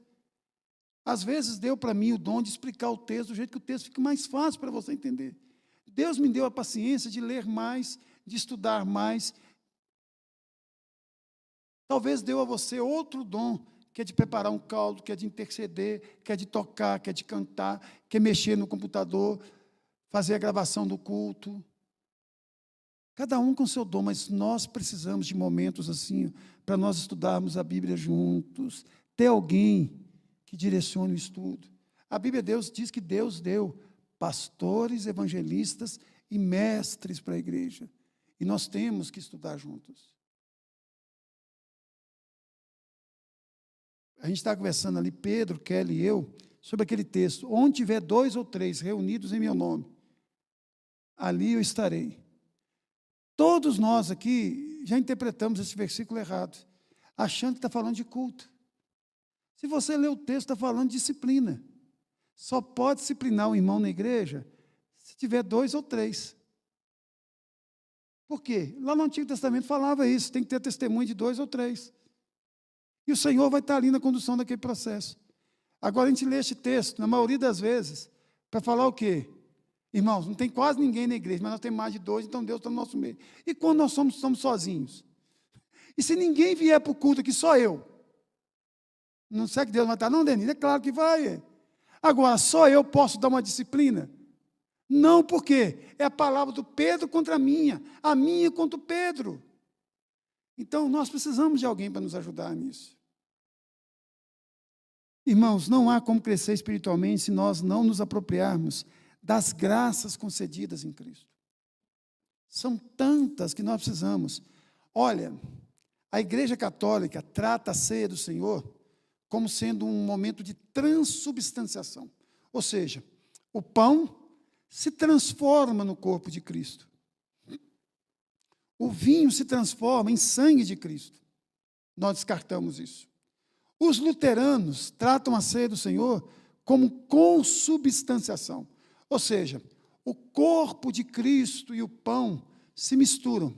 Às vezes deu para mim o dom de explicar o texto do jeito que o texto fica mais fácil para você entender. Deus me deu a paciência de ler mais, de estudar mais. Talvez deu a você outro dom, que é de preparar um caldo, que é de interceder, que é de tocar, que é de cantar, que é mexer no computador, fazer a gravação do culto. Cada um com seu dom, mas nós precisamos de momentos assim, para nós estudarmos a Bíblia juntos, ter alguém que direcione o estudo. A Bíblia diz que Deus deu pastores, evangelistas e mestres para a igreja. E nós temos que estudar juntos. A gente está conversando ali, Pedro, Kelly e eu, sobre aquele texto. Onde tiver 2 ou 3 reunidos em meu nome, ali eu estarei. Todos nós aqui já interpretamos esse versículo errado, achando que está falando de culto. Se você ler o texto, está falando de disciplina. Só pode disciplinar um irmão na igreja se tiver 2 ou 3. Por quê? Lá no Antigo Testamento falava isso, tem que ter testemunho de 2 ou 3. E o Senhor vai estar ali na condução daquele processo. Agora a gente lê este texto, na maioria das vezes, para falar o quê? Irmãos, não tem quase ninguém na igreja, mas nós temos mais de 2, então Deus está no nosso meio. E quando nós estamos sozinhos? E se ninguém vier para o culto aqui, só eu? Não sei que Deus vai estar, não, Denise? É claro que vai. Agora, só eu posso dar uma disciplina? Não, porque é a palavra do Pedro contra a minha contra o Pedro. Então, nós precisamos de alguém para nos ajudar nisso. Irmãos, não há como crescer espiritualmente se nós não nos apropriarmos das graças concedidas em Cristo. São tantas que nós precisamos. Olha, a Igreja Católica trata a ceia do Senhor como sendo um momento de transubstanciação. Ou seja, o pão se transforma no corpo de Cristo. O vinho se transforma em sangue de Cristo. Nós descartamos isso. Os luteranos tratam a ceia do Senhor como consubstanciação. Ou seja, o corpo de Cristo e o pão se misturam.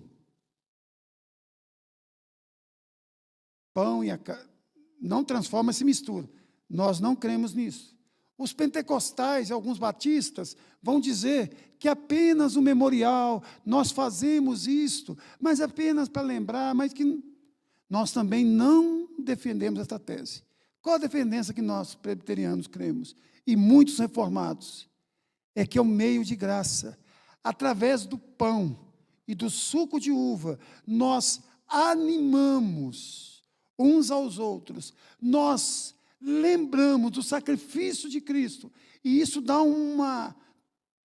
Pão e a carne não transforma, se mistura. Nós não cremos nisso. Os pentecostais e alguns batistas vão dizer que apenas o memorial, nós fazemos isto, mas apenas para lembrar, mas que nós também não defendemos esta tese. Qual a defendência que nós, presbiterianos, cremos? E muitos reformados? É que é o meio de graça. Através do pão e do suco de uva, nós animamos uns aos outros. Nós lembramos do sacrifício de Cristo. E isso dá uma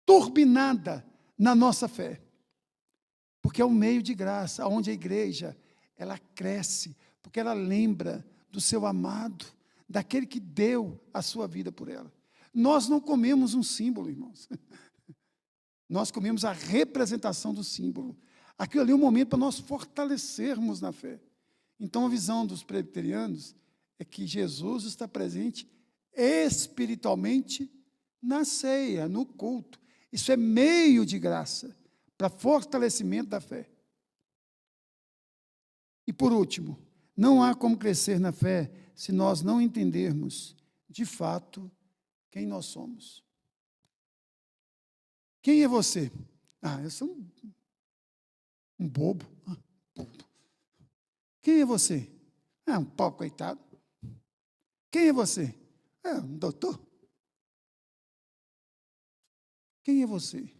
turbinada na nossa fé. Porque é um meio de graça, onde a igreja, ela cresce, porque ela lembra do seu amado, daquele que deu a sua vida por ela. Nós não comemos um símbolo, irmãos. Nós comemos a representação do símbolo. Aquilo ali é um momento para nós fortalecermos na fé. Então, a visão dos presbiterianos é que Jesus está presente espiritualmente na ceia, no culto. Isso é meio de graça para fortalecimento da fé. E, por último, não há como crescer na fé se nós não entendermos, de fato, quem nós somos. Quem é você? Eu sou um bobo. Bobo. Quem é você? Um pobre coitado. Quem é você? É um doutor. Quem é você?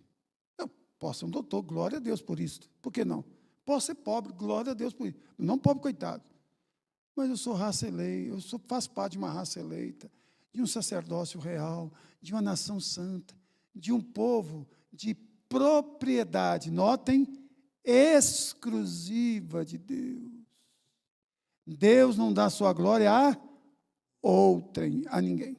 Eu posso ser um doutor, glória a Deus por isso. Por que não? Posso ser pobre, glória a Deus por isso. Não pobre, coitado. Mas eu sou raça eleita, faço parte de uma raça eleita, de um sacerdócio real, de uma nação santa, de um povo de propriedade, notem, exclusiva de Deus. Deus não dá sua glória a outrem, a ninguém.